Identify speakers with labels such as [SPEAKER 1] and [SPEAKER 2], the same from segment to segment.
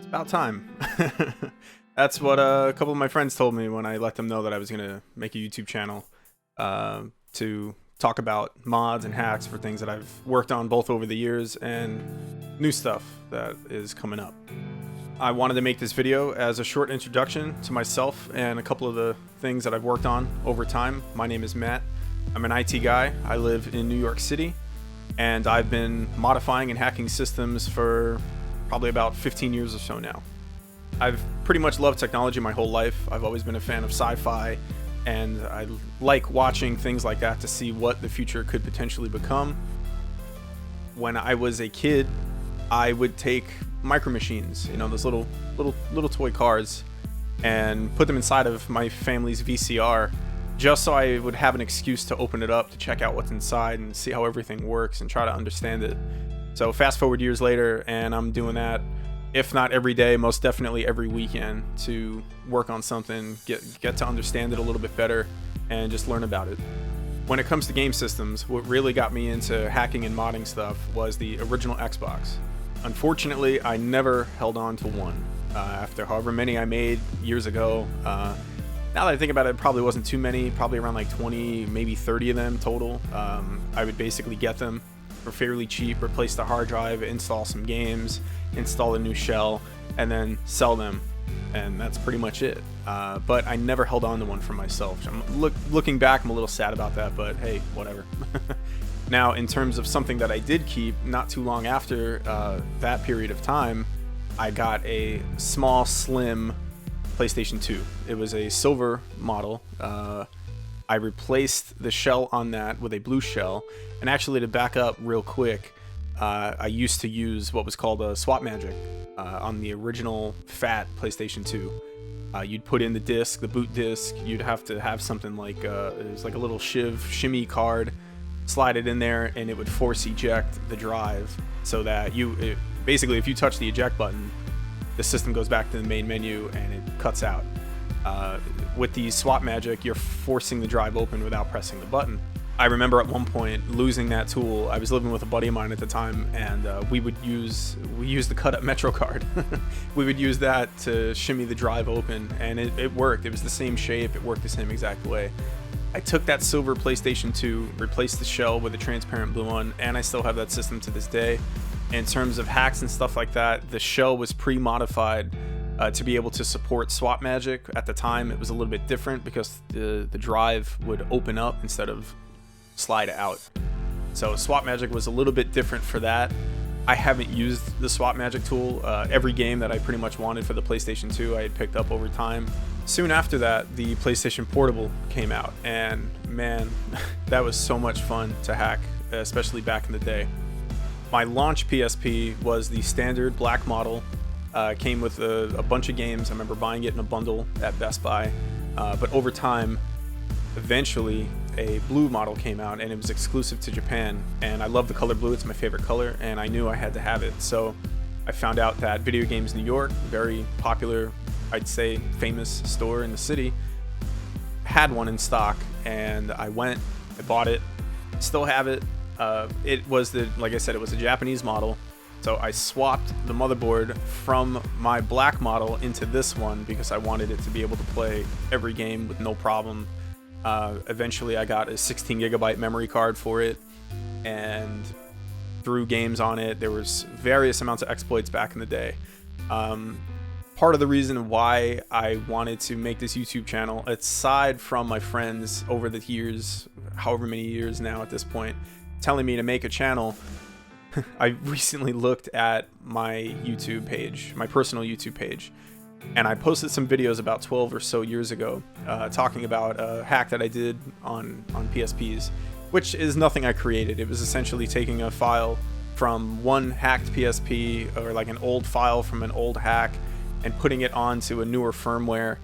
[SPEAKER 1] About time. That's what a couple of my friends told me when I let them know that I was going to make a YouTube channel to talk about mods and hacks for things that I've worked on both over the years and new stuff that is coming up. I wanted to make this video as a short introduction to myself and a couple of the things that I've worked on over time. My name is Matt. I'm an IT guy. I live in New York City, and I've been modifying and hacking systems for probably about 15 years or so now. I've pretty much loved technology my whole life. I've always been a fan of sci-fi, and I like watching things like that to see what the future could potentially become. When I was a kid, I would take micro machines, those little toy cars, and put them inside of my family's VCR just so I would have an excuse to open it up to check out what's inside and see how everything works and try to understand it. So fast forward years later, and I'm doing that, if not every day, most definitely every weekend, to work on something, get to understand it a little bit better, and just learn about it. When it comes to game systems, what really got me into hacking and modding stuff was the original Xbox. Unfortunately, I never held on to one. After however many I made years ago, now that I think about it, probably wasn't too many, probably around like 20, maybe 30 of them total. I would basically get them for fairly cheap, replace the hard drive, install some games, install a new shell, and then sell them, and that's pretty much it. But I never held on to one for myself. Looking back, I'm a little sad about that, but hey, whatever. Now, in terms of something that I did keep, not too long after that period of time, I got a small, slim PlayStation 2. It was a silver model. I replaced the shell on that with a blue shell. And actually, to back up real quick, I used to use what was called a swap magic on the original fat PlayStation 2. You'd put in the disc, the boot disc. You'd have to have something like it was like a little shimmy card, slide it in there, and it would force eject the drive so that basically, if you touch the eject button, the system goes back to the main menu and it cuts out. With the swap magic, you're forcing the drive open without pressing the button. I remember at one point losing that tool. I was living with a buddy of mine at the time, and we used the cut-up Metro card. We would use that to shimmy the drive open, and it worked. It was the same shape. It worked the same exact way. I took that silver PlayStation 2, replaced the shell with a transparent blue one, and I still have that system to this day. In terms of hacks and stuff like that, the shell was pre-modified to be able to support swap magic. At the time, it was a little bit different because the drive would open up instead of slide out. So swap magic was a little bit different for that. I haven't used the swap magic tool. Every game that I pretty much wanted for the PlayStation 2 I had picked up over time. Soon after that, the PlayStation Portable came out, and man, that was so much fun to hack, especially back in the day. My launch PSP was the standard black model. Came with a bunch of games. I remember buying it in a bundle at Best Buy, but over time, eventually a blue model came out, and it was exclusive to Japan, and I love the color blue. It's my favorite color, and I knew I had to have it. So I found out that Video Games New York, very popular, I'd say famous store in the city, had one in stock, and I went, I bought it, still have it. It was like I said, it was a Japanese model. So I swapped the motherboard from my black model into this one because I wanted it to be able to play every game with no problem. Eventually I got a 16 gigabyte memory card for it and threw games on it. There was various amounts of exploits back in the day. Part of the reason why I wanted to make this YouTube channel, aside from my friends over the years, however many years now at this point, telling me to make a channel, I recently looked at my YouTube page, my personal YouTube page, and I posted some videos about 12 or so years ago talking about a hack that I did on PSPs, which is nothing I created. It was essentially taking a file from one hacked PSP, or like an old file from an old hack, and putting it onto a newer firmware.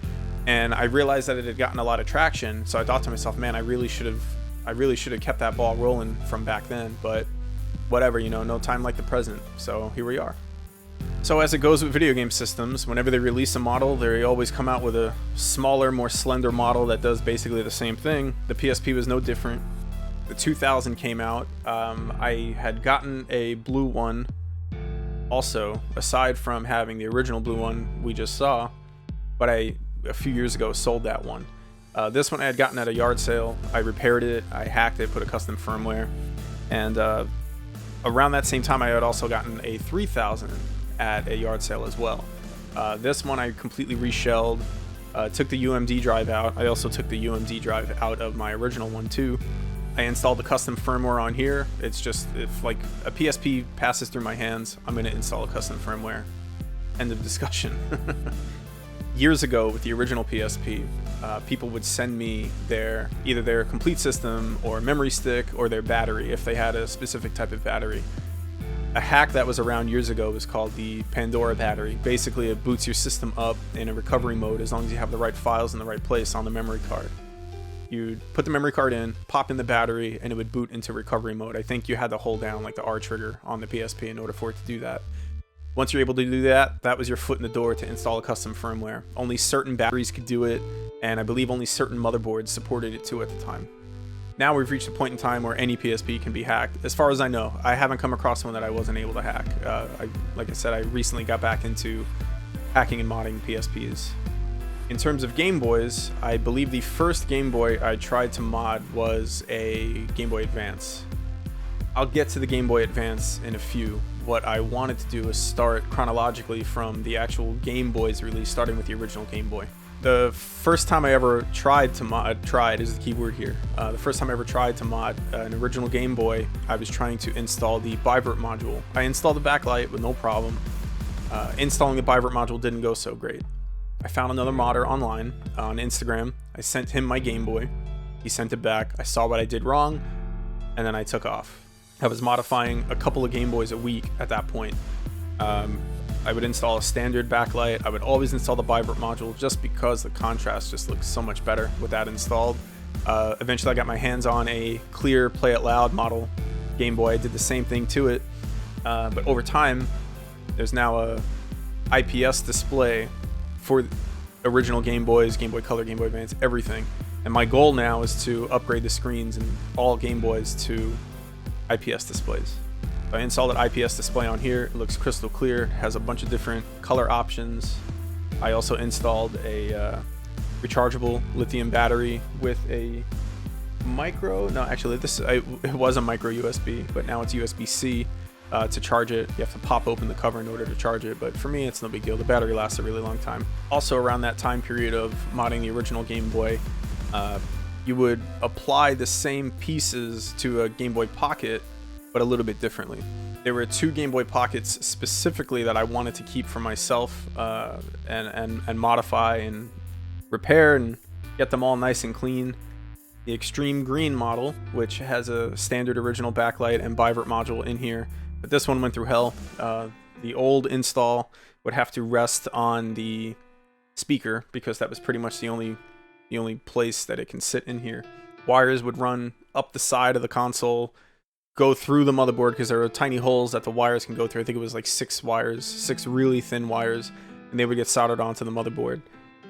[SPEAKER 1] And I realized that it had gotten a lot of traction, so I thought to myself, man, I really should have kept that ball rolling from back then, but whatever, no time like the present, so here we are. So as it goes with video game systems, whenever they release a model, they always come out with a smaller, more slender model that does basically the same thing. The PSP was no different. The 2000 came out. I had gotten a blue one Also, aside from having the original blue one we just saw, but a few years ago sold that one. This one I had gotten at a yard sale. I repaired it, I hacked it, put a custom firmware, and around that same time I had also gotten a 3000 at a yard sale as well. This one I completely reshelled, took the UMD drive out. I also took the UMD drive out of my original one too. I installed the custom firmware on here. It's just, if like a PSP passes through my hands, I'm going to install a custom firmware. End of discussion. Years ago with the original PSP, people would send me either their complete system or memory stick or their battery if they had a specific type of battery. A hack that was around years ago was called the Pandora Battery. Basically, it boots your system up in a recovery mode as long as you have the right files in the right place on the memory card. You'd put the memory card in, pop in the battery, and it would boot into recovery mode. I think you had to hold down like the R trigger on the PSP in order for it to do that. Once you're able to do that, that was your foot in the door to install a custom firmware. Only certain batteries could do it, and I believe only certain motherboards supported it too at the time. Now we've reached a point in time where any PSP can be hacked. As far as I know, I haven't come across one that I wasn't able to hack. Like I said, I recently got back into hacking and modding PSPs. In terms of Game Boys, I believe the first Game Boy I tried to mod was a Game Boy Advance. I'll get to the Game Boy Advance in a few. What I wanted to do is start chronologically from the actual Game Boy's release, starting with the original Game Boy. The first time I ever tried to mod, tried is the key word here. The first time I ever tried to mod an original Game Boy, I was trying to install the bivert module. I installed the backlight with no problem. Installing the bivert module didn't go so great. I found another modder online on Instagram. I sent him my Game Boy. He sent it back. I saw what I did wrong, and then I took off. I was modifying a couple of Game Boys a week at that point. I would install a standard backlight. I would always install the bivert module just because the contrast just looks so much better with that installed. Eventually I got my hands on a clear Play It Loud model Game Boy. I did the same thing to it, but over time there's now a IPS display for original Game Boys, Game Boy Color, Game Boy Advance, everything. And my goal now is to upgrade the screens in all Game Boys to IPS displays. I installed an IPS display on here. It looks crystal clear, has a bunch of different color options. I also installed a rechargeable lithium battery with a it was a micro USB, but now it's USB-C. To charge it, you have to pop open the cover in order to charge it, but for me it's no big deal. The battery lasts a really long time. Also around that time period of modding the original Game Boy, you would apply the same pieces to a Game Boy Pocket, but a little bit differently. There were two Game Boy Pockets specifically that I wanted to keep for myself and modify and repair and get them all nice and clean. The Extreme Green model, which has a standard original backlight and bivert module in here, but this one went through hell. The old install would have to rest on the speaker because that was pretty much the only place that it can sit in here. Wires would run up the side of the console, go through the motherboard because there are tiny holes that the wires can go through. I think it was like 6 wires, 6 really thin wires, and they would get soldered onto the motherboard.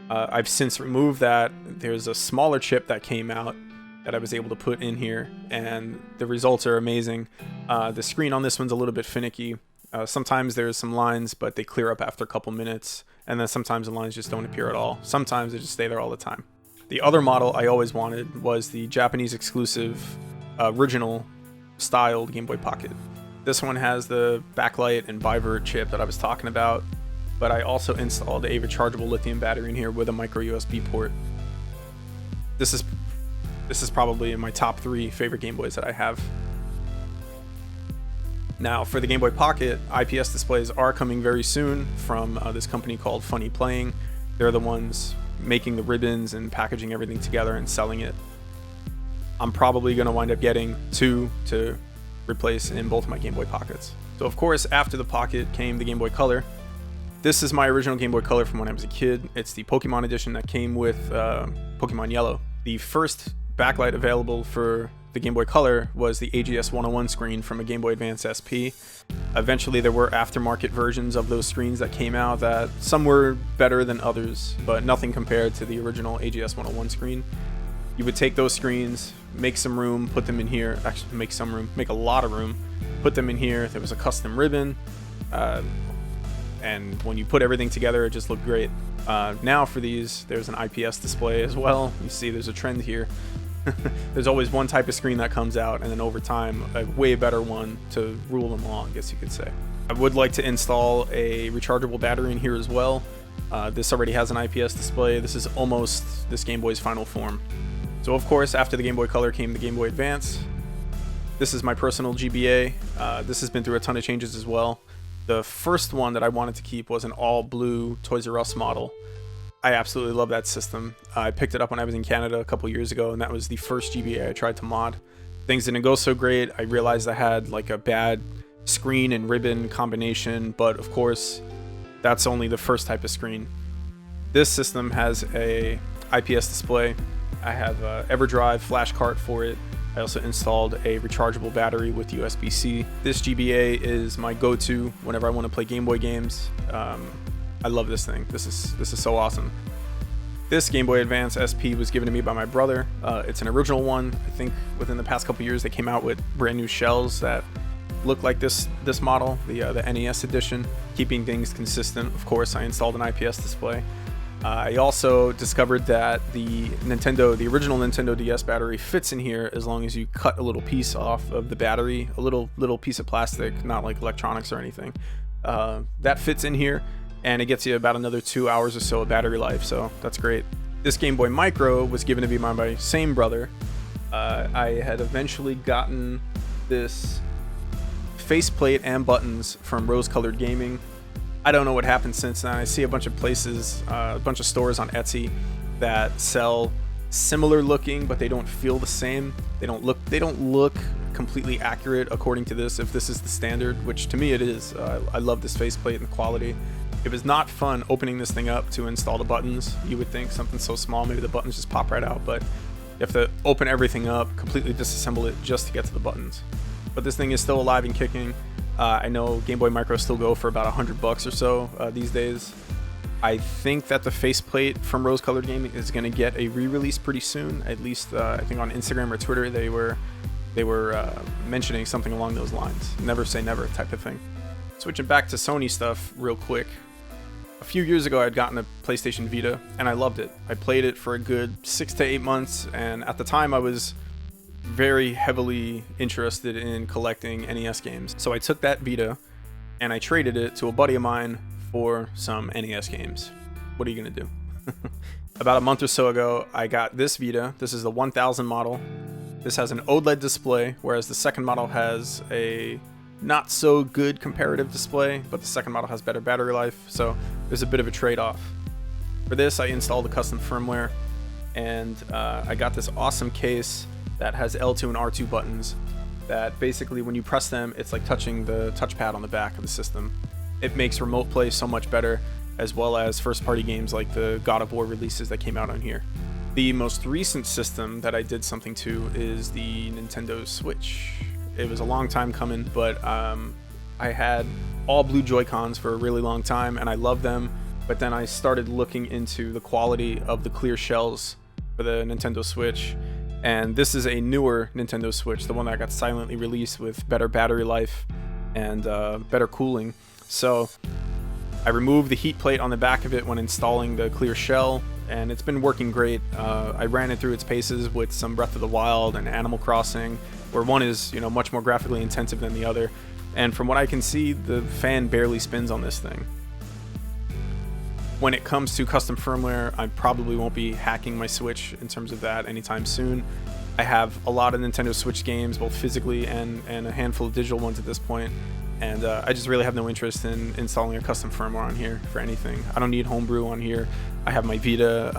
[SPEAKER 1] I've since removed that. There's a smaller chip that came out that I was able to put in here, and the results are amazing. The screen on this one's a little bit finicky. Sometimes there's some lines, but they clear up after a couple minutes, and then sometimes the lines just don't appear at all. Sometimes they just stay there all the time. The other model I always wanted was the Japanese exclusive original styled Game Boy Pocket. This one has the backlight and bivert chip that I was talking about, but I also installed a rechargeable lithium battery in here with a micro USB port. This is probably in my top 3 favorite Game Boys that I have. Now, for the Game Boy Pocket, IPS displays are coming very soon from this company called Funny Playing. They're the ones making the ribbons and packaging everything together and selling it. I'm probably going to wind up getting 2 to replace in both my Game Boy Pockets. So of course, after the Pocket came the Game Boy Color. This is my original Game Boy Color from when I was a kid. It's the Pokemon edition that came with Pokemon Yellow. The first backlight available for the Game Boy Color was the AGS 101 screen from a Game Boy Advance SP. Eventually there were aftermarket versions of those screens that came out that some were better than others, but nothing compared to the original AGS 101 screen. You would take those screens, make some room, put them in here, actually make a lot of room, put them in here. There was a custom ribbon. And when you put everything together, it just looked great. Now for these, there's an IPS display as well. You see there's a trend here. There's always one type of screen that comes out, and then over time, a way better one to rule them all, I guess you could say. I would like to install a rechargeable battery in here as well. This already has an IPS display. This is almost this Game Boy's final form. So of course, after the Game Boy Color came the Game Boy Advance. This is my personal GBA. This has been through a ton of changes as well. The first one that I wanted to keep was an all blue Toys R Us model. I absolutely love that system. I picked it up when I was in Canada a couple years ago, and that was the first GBA I tried to mod. Things didn't go so great. I realized I had like a bad screen and ribbon combination, but of course, that's only the first type of screen. This system has a IPS display. I have a EverDrive flash cart for it. I also installed a rechargeable battery with USB-C. This GBA is my go-to whenever I want to play Game Boy games. I love this thing. This is so awesome. This Game Boy Advance SP was given to me by my brother. It's an original one. I think within the past couple years they came out with brand new shells that look like this model, the NES edition, keeping things consistent. Of course, I installed an IPS display. I also discovered that the original Nintendo DS battery fits in here as long as you cut a little piece off of the battery, a little piece of plastic, not like electronics or anything. That fits in here, and it gets you about another 2 hours or so of battery life, so that's great. This Game Boy Micro was given to me by my same brother. I had eventually gotten this faceplate and buttons from Rose Colored Gaming. I don't know what happened since then. I see a bunch of places, a bunch of stores on Etsy that sell similar looking, but they don't feel the same. They don't look completely accurate according to this, if this is the standard, which to me it is. I love this faceplate and the quality. It was not fun opening this thing up to install the buttons. You would think something so small, maybe the buttons just pop right out, but you have to open everything up, completely disassemble it just to get to the buttons. But this thing is still alive and kicking. I know Game Boy Micros still go for about $100 or so these days. I think that the faceplate from Rose Colored Gaming is going to get a re-release pretty soon. At least I think on Instagram or Twitter they were mentioning something along those lines. Never say never type of thing. Switching back to Sony stuff real quick. A few years ago, I had gotten a PlayStation Vita, and I loved it. I played it for a good 6 to 8 months, and at the time I was very heavily interested in collecting NES games. So I took that Vita, and I traded it to a buddy of mine for some NES games. What are you gonna do? About a month or so ago, I got this Vita. This is the 1000 model. This has an OLED display, whereas the second model has a not so good comparative display, but the second model has better battery life, so there's a bit of a trade-off. For this, I installed a custom firmware, and I got this awesome case that has L2 and R2 buttons that basically when you press them, it's like touching the touchpad on the back of the system. It makes remote play so much better, as well as first-party games like the God of War releases that came out on here. The most recent system that I did something to is the Nintendo Switch. It was a long time coming, but I had all blue Joy-Cons for a really long time, and I loved them. But then I started looking into the quality of the clear shells for the Nintendo Switch, and this is a newer Nintendo Switch, the one that got silently released with better battery life and better cooling. So I removed the heat plate on the back of it when installing the clear shell, and it's been working great. I ran it through its paces with some Breath of the Wild and Animal Crossing, where one is, much more graphically intensive than the other. And from what I can see, the fan barely spins on this thing. When it comes to custom firmware, I probably won't be hacking my Switch in terms of that anytime soon. I have a lot of Nintendo Switch games, both physically and a handful of digital ones at this point. And I just really have no interest in installing a custom firmware on here for anything. I don't need homebrew on here. I have my Vita,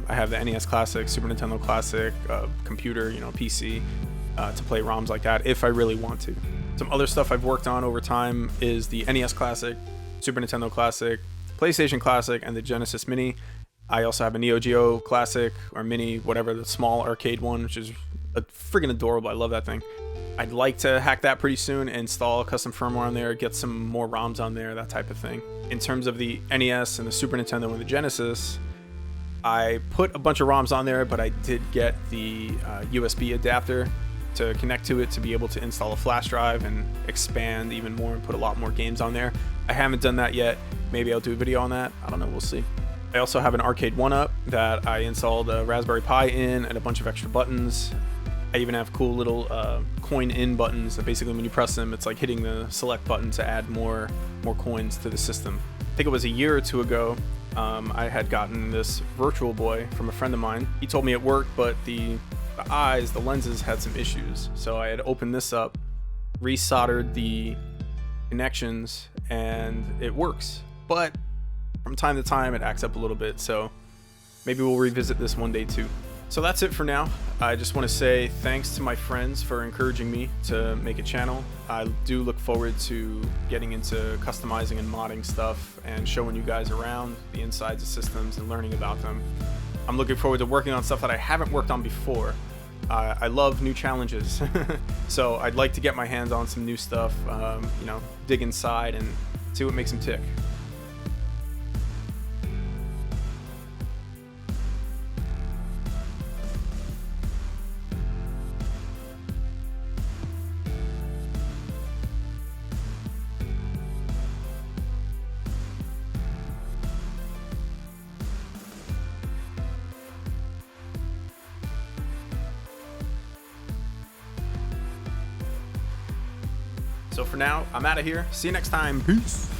[SPEAKER 1] I have the NES Classic, Super Nintendo Classic, computer, PC, to play ROMs like that if I really want to. Some other stuff I've worked on over time is the NES Classic, Super Nintendo Classic, PlayStation Classic, and the Genesis Mini. I also have a Neo Geo Classic, or Mini, whatever, the small arcade one, which is friggin' adorable. I love that thing. I'd like to hack that pretty soon, install custom firmware on there, get some more ROMs on there, that type of thing. In terms of the NES and the Super Nintendo and the Genesis, I put a bunch of ROMs on there, but I did get the USB adapter to connect to it to be able to install a flash drive and expand even more and put a lot more games on there. I haven't done that yet. Maybe I'll do a video on that. I don't know, we'll see. I also have an arcade 1-up that I installed a Raspberry Pi in and a bunch of extra buttons. I even have cool little coin in buttons that basically when you press them, it's like hitting the select button to add more coins to the system. I think it was a year or two ago, I had gotten this Virtual Boy from a friend of mine. He told me it worked, but the lenses had some issues. So I had opened this up, resoldered the connections, and it works. But from time to time, it acts up a little bit. So maybe we'll revisit this one day too. So that's it for now. I just want to say thanks to my friends for encouraging me to make a channel. I do look forward to getting into customizing and modding stuff and showing you guys around the insides of systems and learning about them. I'm looking forward to working on stuff that I haven't worked on before. I love new challenges. So I'd like to get my hands on some new stuff, you know, dig inside and see what makes them tick. So for now, I'm out of here. See you next time. Peace.